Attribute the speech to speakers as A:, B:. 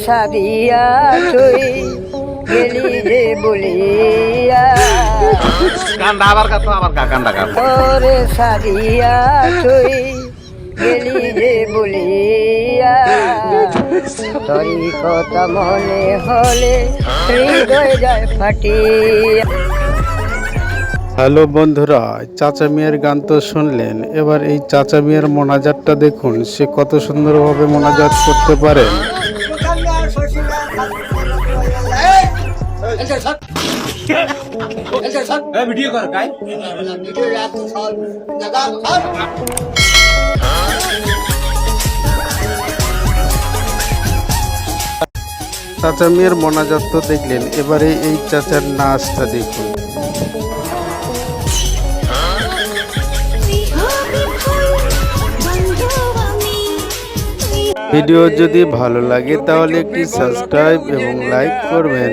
A: সারিয়া তুই গেলি রে বলিয়া
B: কান্দা আবার কাতো আবার কান্দা কান্দা
A: তোরে সারিয়া তুই গেলি রে বলিয়া তোরি কথা মনে হলে হৃদয় যায় ফাটিয়া।
C: হ্যালো বন্ধুরা, চাচা মিয়ার গান তো শুনলেন, এবার এই চাচা মিয়ার মোনাজাতটা দেখুন, সে কত সুন্দরভাবে মোনাজাত করতে পারে। চাচা মিয়ার মোনাজাত তো দেখলেন, এবারে এই চাচার নাচটা দেখুন। ভিডিও যদি ভালো লাগে তাহলে একটি সাবস্ক্রাইব এবং লাইক করবেন।